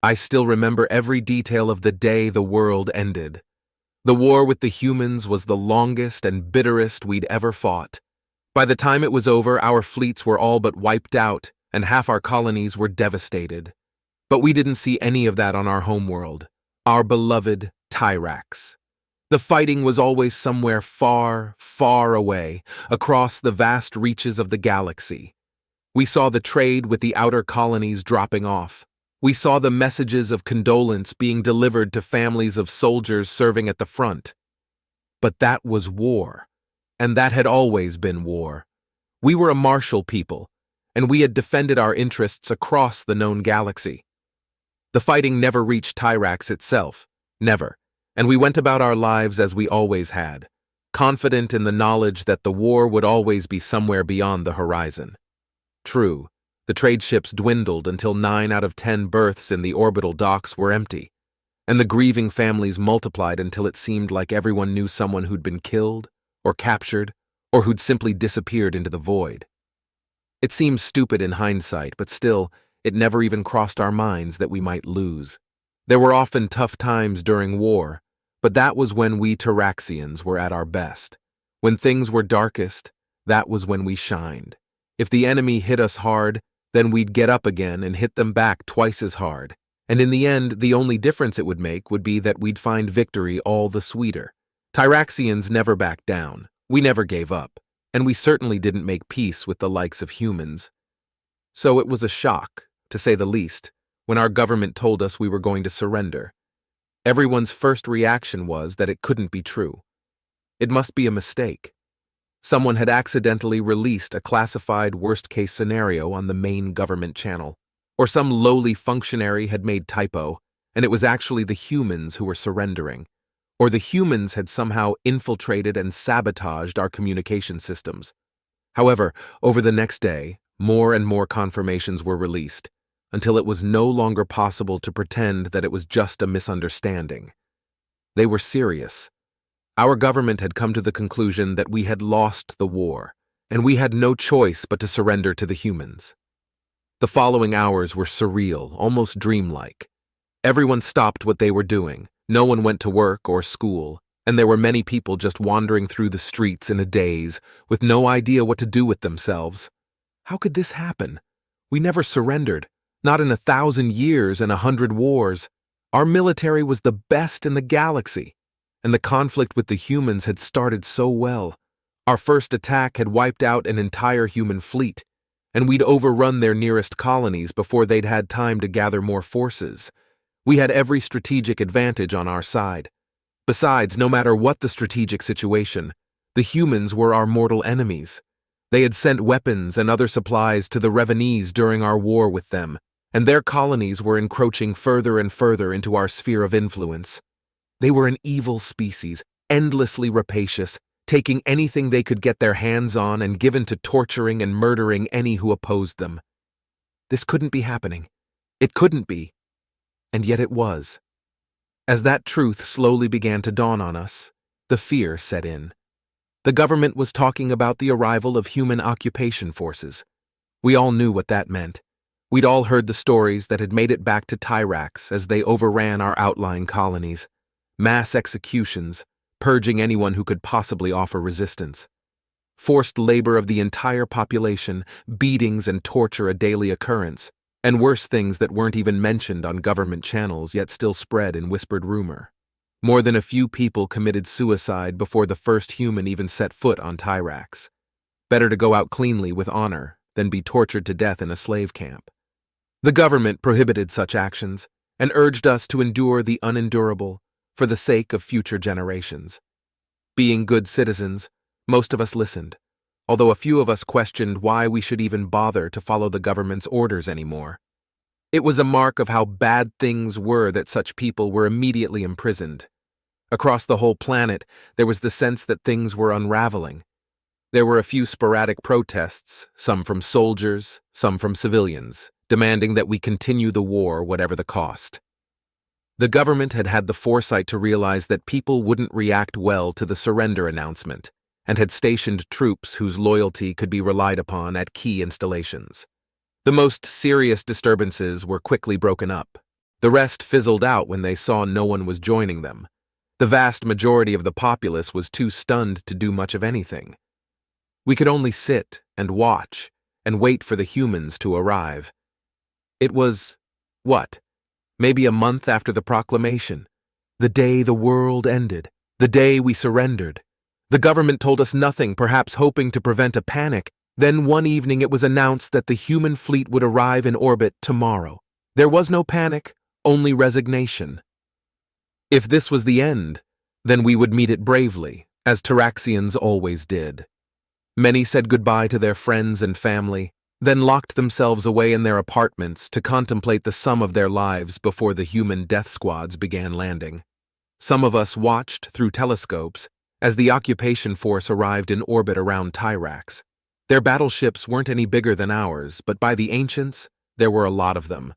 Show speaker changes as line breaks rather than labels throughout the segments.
I still remember every detail of the day the world ended. The war with the humans was the longest and bitterest we'd ever fought. By the time it was over, our fleets were all but wiped out, and half our colonies were devastated. But we didn't see any of that on our homeworld, our beloved Tyrax. The fighting was always somewhere far, far away, across the vast reaches of the galaxy. We saw the trade with the outer colonies dropping off. We saw the messages of condolence being delivered to families of soldiers serving at the front. But that was war, and that had always been war. We were a martial people, and we had defended our interests across the known galaxy. The fighting never reached Tyrax itself, never, and we went about our lives as we always had, confident in the knowledge that the war would always be somewhere beyond the horizon. True, the trade ships dwindled until 9 out of 10 berths in the orbital docks were empty, and the grieving families multiplied until it seemed like everyone knew someone who'd been killed, or captured, or who'd simply disappeared into the void. It seems stupid in hindsight, but still, it never even crossed our minds that we might lose. There were often tough times during war, but that was when we Tyraxians were at our best. When things were darkest, that was when we shined. If the enemy hit us hard, then we'd get up again and hit them back twice as hard. And in the end, the only difference it would make would be that we'd find victory all the sweeter. Tyraxians never backed down. We never gave up. And we certainly didn't make peace with the likes of humans. So it was a shock, to say the least, when our government told us we were going to surrender. Everyone's first reaction was that it couldn't be true. It must be a mistake. Someone had accidentally released a classified worst-case scenario on the main government channel, or some lowly functionary had made typo, and it was actually the humans who were surrendering, or the humans had somehow infiltrated and sabotaged our communication systems. However, over the next day, more and more confirmations were released, until it was no longer possible to pretend that it was just a misunderstanding. They were serious. Our government had come to the conclusion that we had lost the war, and we had no choice but to surrender to the humans. The following hours were surreal, almost dreamlike. Everyone stopped what they were doing. No one went to work or school, and there were many people just wandering through the streets in a daze, with no idea what to do with themselves. How could this happen? We never surrendered, not in 1,000 years and 100 wars. Our military was the best in the galaxy, and the conflict with the humans had started so well. Our first attack had wiped out an entire human fleet, and we'd overrun their nearest colonies before they'd had time to gather more forces. We had every strategic advantage on our side. Besides, no matter what the strategic situation, the humans were our mortal enemies. They had sent weapons and other supplies to the Revenees during our war with them, and their colonies were encroaching further and further into our sphere of influence. They were an evil species, endlessly rapacious, taking anything they could get their hands on and given to torturing and murdering any who opposed them. This couldn't be happening. It couldn't be. And yet it was. As that truth slowly began to dawn on us, the fear set in. The government was talking about the arrival of human occupation forces. We all knew what that meant. We'd all heard the stories that had made it back to Tyrax as they overran our outlying colonies. Mass executions, purging anyone who could possibly offer resistance. Forced labor of the entire population, beatings and torture a daily occurrence, and worse things that weren't even mentioned on government channels yet still spread in whispered rumor. More than a few people committed suicide before the first human even set foot on Tyrax. Better to go out cleanly with honor than be tortured to death in a slave camp. The government prohibited such actions and urged us to endure the unendurable for the sake of future generations. Being good citizens, most of us listened, although a few of us questioned why we should even bother to follow the government's orders anymore. It was a mark of how bad things were that such people were immediately imprisoned. Across the whole planet, there was the sense that things were unraveling. There were a few sporadic protests, some from soldiers, some from civilians, demanding that we continue the war whatever the cost. The government had had the foresight to realize that people wouldn't react well to the surrender announcement, and had stationed troops whose loyalty could be relied upon at key installations. The most serious disturbances were quickly broken up. The rest fizzled out when they saw no one was joining them. The vast majority of the populace was too stunned to do much of anything. We could only sit and watch and wait for the humans to arrive. It was, what, maybe a month after the proclamation, the day the world ended, the day we surrendered. The government told us nothing, perhaps hoping to prevent a panic. Then one evening it was announced that the human fleet would arrive in orbit tomorrow. There was no panic, only resignation. If this was the end, then we would meet it bravely, as Taraxians always did. Many said goodbye to their friends and family, then locked themselves away in their apartments to contemplate the sum of their lives before the human death squads began landing. Some of us watched through telescopes as the occupation force arrived in orbit around Tyrax. Their battleships weren't any bigger than ours, but by the ancients, there were a lot of them.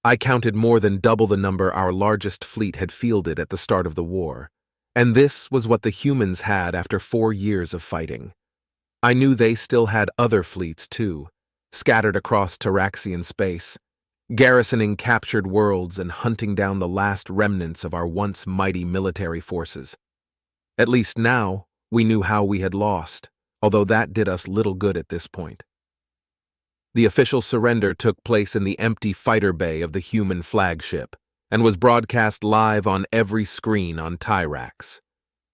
I counted more than double the number our largest fleet had fielded at the start of the war. And this was what the humans had after 4 years of fighting. I knew they still had other fleets too, scattered across Tyraxian space, garrisoning captured worlds and hunting down the last remnants of our once mighty military forces. At least now, we knew how we had lost, although that did us little good at this point. The official surrender took place in the empty fighter bay of the human flagship, and was broadcast live on every screen on Tyrax.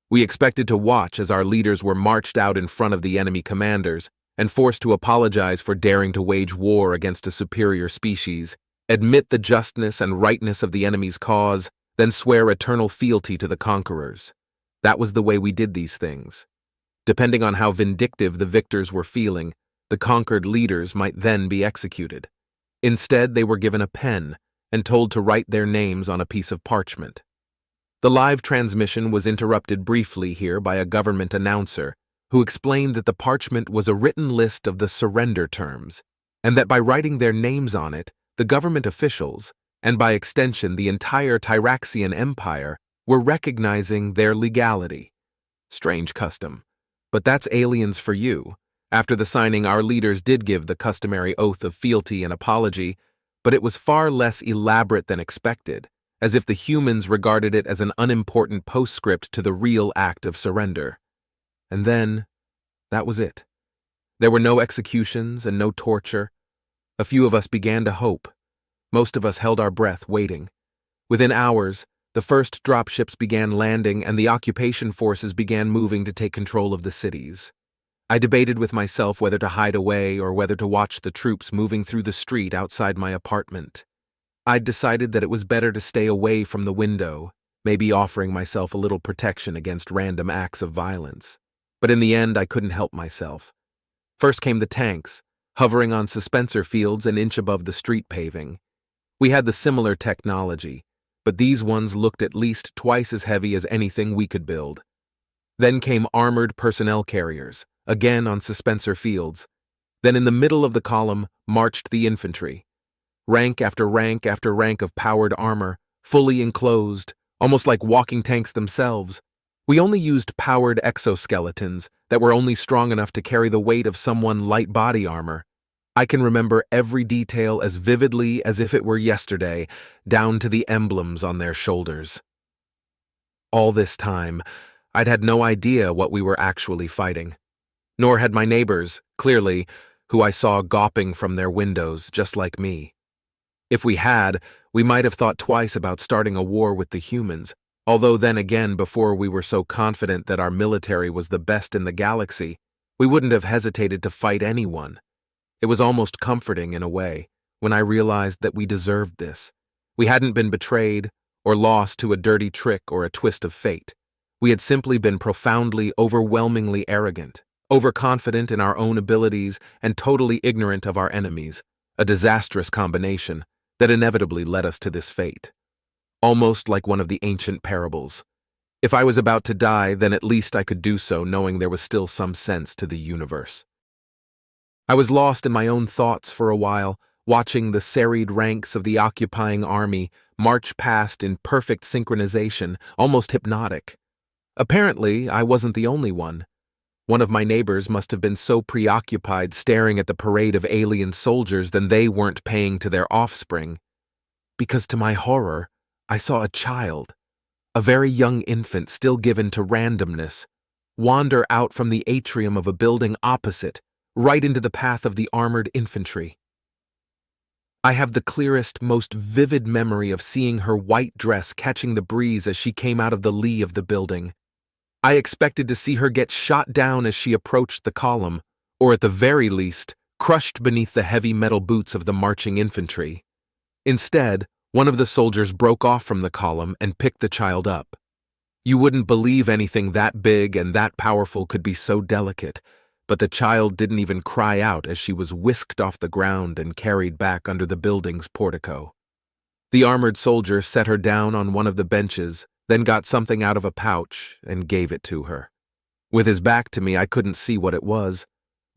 We expected to watch as our leaders were marched out in front of the enemy commanders and forced to apologize for daring to wage war against a superior species, admit the justness and rightness of the enemy's cause, then swear eternal fealty to the conquerors. That was the way we did these things. Depending on how vindictive the victors were feeling, the conquered leaders might then be executed. Instead, they were given a pen and told to write their names on a piece of parchment. The live transmission was interrupted briefly here by a government announcer who explained that the parchment was a written list of the surrender terms, and that by writing their names on it, the government officials, and by extension the entire Tyraxian Empire, were recognizing their legality. Strange custom. But that's aliens for you. After the signing, our leaders did give the customary oath of fealty and apology, but it was far less elaborate than expected, as if the humans regarded it as an unimportant postscript to the real act of surrender. And then, that was it. There were no executions and no torture. A few of us began to hope. Most of us held our breath, waiting. Within hours, the first dropships began landing and the occupation forces began moving to take control of the cities. I debated with myself whether to hide away or whether to watch the troops moving through the street outside my apartment. I'd decided that it was better to stay away from the window, maybe offering myself a little protection against random acts of violence. But in the end, I couldn't help myself. First came the tanks, hovering on suspensor fields an inch above the street paving. We had the similar technology, but these ones looked at least twice as heavy as anything we could build. Then came armored personnel carriers, again on suspensor fields. Then in the middle of the column marched the infantry. Rank after rank after rank of powered armor, fully enclosed, almost like walking tanks themselves. We only used powered exoskeletons that were only strong enough to carry the weight of someone light body armor. I can remember every detail as vividly as if it were yesterday, down to the emblems on their shoulders. All this time, I'd had no idea what we were actually fighting. Nor had my neighbors, clearly, who I saw gawping from their windows just like me. If we had, we might have thought twice about starting a war with the humans, although then again, before we were so confident that our military was the best in the galaxy, we wouldn't have hesitated to fight anyone. It was almost comforting in a way, when I realized that we deserved this. We hadn't been betrayed, or lost to a dirty trick or a twist of fate. We had simply been profoundly, overwhelmingly arrogant, overconfident in our own abilities, and totally ignorant of our enemies, a disastrous combination that inevitably led us to this fate. Almost like one of the ancient parables. If I was about to die, then at least I could do so knowing there was still some sense to the universe. I was lost in my own thoughts for a while, watching the serried ranks of the occupying army march past in perfect synchronization, almost hypnotic. Apparently, I wasn't the only one. One of my neighbors must have been so preoccupied staring at the parade of alien soldiers that they weren't paying to their offspring. because to my horror, I saw a child, a very young infant still given to randomness, wander out from the atrium of a building opposite, right into the path of the armored infantry. I have the clearest, most vivid memory of seeing her white dress catching the breeze as she came out of the lee of the building. I expected to see her get shot down as she approached the column, or at the very least, crushed beneath the heavy metal boots of the marching infantry. Instead, one of the soldiers broke off from the column and picked the child up. You wouldn't believe anything that big and that powerful could be so delicate, but the child didn't even cry out as she was whisked off the ground and carried back under the building's portico. The armored soldier set her down on one of the benches, then got something out of a pouch and gave it to her. With his back to me, I couldn't see what it was,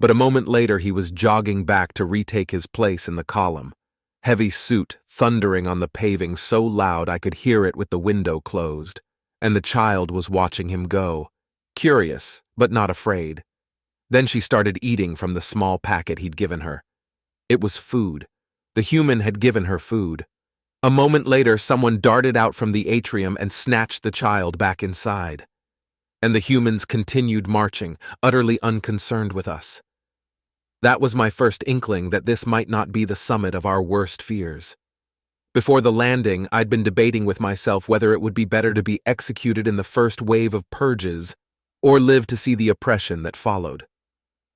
but a moment later he was jogging back to retake his place in the column, heavy suit thundering on the paving so loud I could hear it with the window closed, and the child was watching him go, curious but not afraid. Then she started eating from the small packet he'd given her. It was food. The human had given her food. A moment later, someone darted out from the atrium and snatched the child back inside. And the humans continued marching, utterly unconcerned with us. That was my first inkling that this might not be the summit of our worst fears. Before the landing, I'd been debating with myself whether it would be better to be executed in the first wave of purges or live to see the oppression that followed.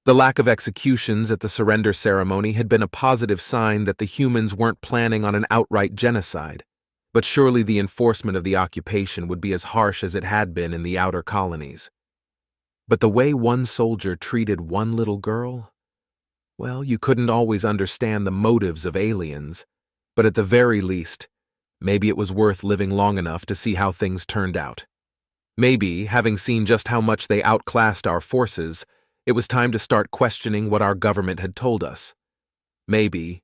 The lack of executions at the surrender ceremony had been a positive sign that the humans weren't planning on an outright genocide, but surely the enforcement of the occupation would be as harsh as it had been in the outer colonies. But the way one soldier treated one little girl? Well, you couldn't always understand the motives of aliens, but at the very least, maybe it was worth living long enough to see how things turned out. Maybe, having seen just how much they outclassed our forces, it was time to start questioning what our government had told us. Maybe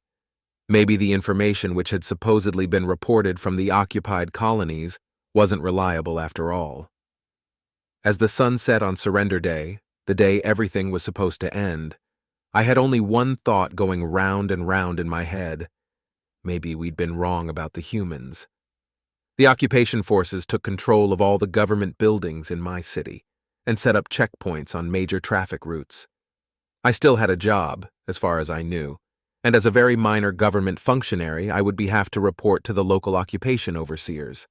the information which had supposedly been reported from the occupied colonies wasn't reliable after all. As the sun set on Surrender Day, the day everything was supposed to end, I had only one thought going round and round in my head. Maybe we'd been wrong about the humans. The occupation forces took control of all the government buildings in my city and set up checkpoints on major traffic routes. I still had a job, as far as I knew, and as a very minor government functionary, I would have to report to the local occupation overseers.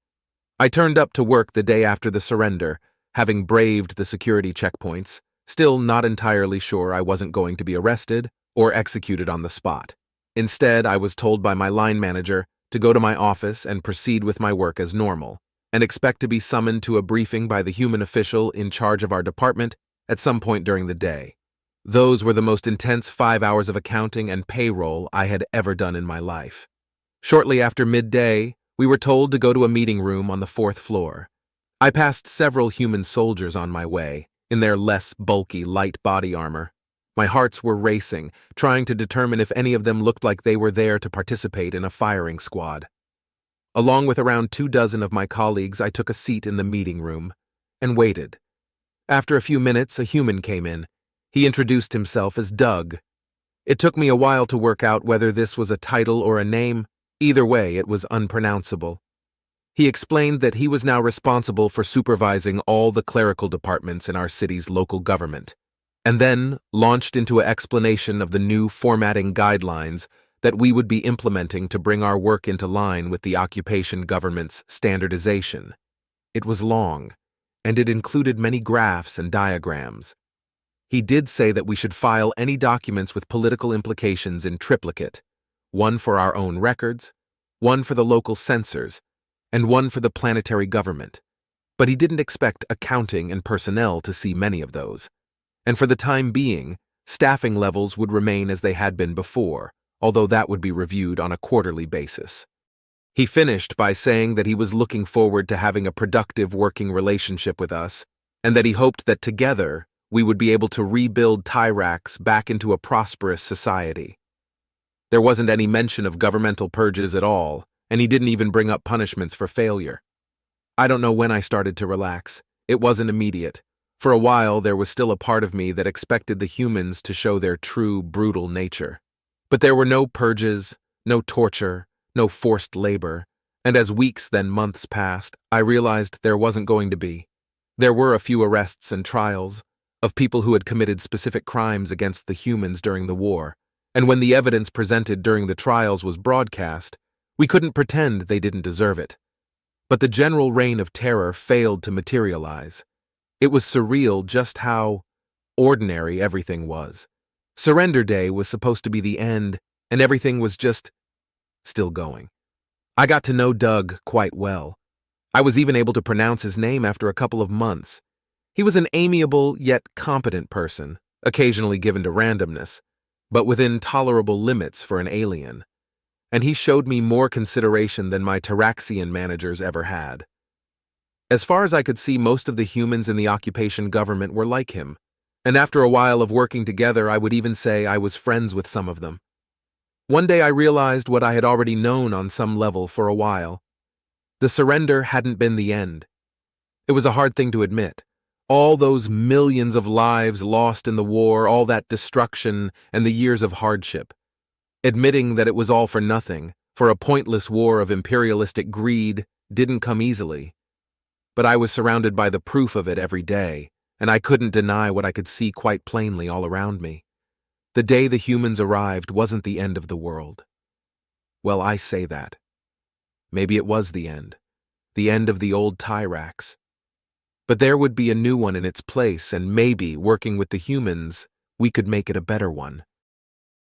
I turned up to work the day after the surrender, having braved the security checkpoints, still not entirely sure I wasn't going to be arrested or executed on the spot. Instead, I was told by my line manager to go to my office and proceed with my work as normal, and expect to be summoned to a briefing by the human official in charge of our department at some point during the day. Those were the most intense 5 hours of accounting and payroll I had ever done in my life. Shortly after midday, we were told to go to a meeting room on the 4th floor. I passed several human soldiers on my way, in their less bulky light body armor. My hearts were racing, trying to determine if any of them looked like they were there to participate in a firing squad. Along with around 24 of my colleagues, I took a seat in the meeting room and waited. After a few minutes, a human came in. He introduced himself as Doug. It took me a while to work out whether this was a title or a name. Either way, it was unpronounceable. He explained that he was now responsible for supervising all the clerical departments in our city's local government, and then launched into an explanation of the new formatting guidelines that we would be implementing to bring our work into line with the occupation government's standardization. It was long, and it included many graphs and diagrams. He did say that we should file any documents with political implications in triplicate, one for our own records, one for the local censors, and one for the planetary government. But he didn't expect accounting and personnel to see many of those. And for the time being, staffing levels would remain as they had been before, although that would be reviewed on a quarterly basis. He finished by saying that he was looking forward to having a productive working relationship with us, and that he hoped that together we would be able to rebuild Tyrax back into a prosperous society. There wasn't any mention of governmental purges at all, and he didn't even bring up punishments for failure. I don't know when I started to relax. It wasn't immediate. For a while, there was still a part of me that expected the humans to show their true, brutal nature. But there were no purges, no torture, no forced labor, and as weeks then months passed, I realized there wasn't going to be. There were a few arrests and trials of people who had committed specific crimes against the humans during the war, and when the evidence presented during the trials was broadcast, we couldn't pretend they didn't deserve it. But the general reign of terror failed to materialize. It was surreal just how ordinary everything was. Surrender Day was supposed to be the end, and everything was just still going. I got to know Doug quite well. I was even able to pronounce his name after a couple of months. He was an amiable yet competent person, occasionally given to randomness, but within tolerable limits for an alien. And he showed me more consideration than my Taraxian managers ever had. As far as I could see, most of the humans in the occupation government were like him, and after a while of working together, I would even say I was friends with some of them. One day I realized what I had already known on some level for a while. The surrender hadn't been the end. It was a hard thing to admit. All those millions of lives lost in the war, all that destruction, and the years of hardship. Admitting that it was all for nothing, for a pointless war of imperialistic greed, didn't come easily. But I was surrounded by the proof of it every day, and I couldn't deny what I could see quite plainly all around me. The day the humans arrived wasn't the end of the world. Well, I say that. Maybe it was the end of the old Tyrax. But there would be a new one in its place, and maybe, working with the humans, we could make it a better one.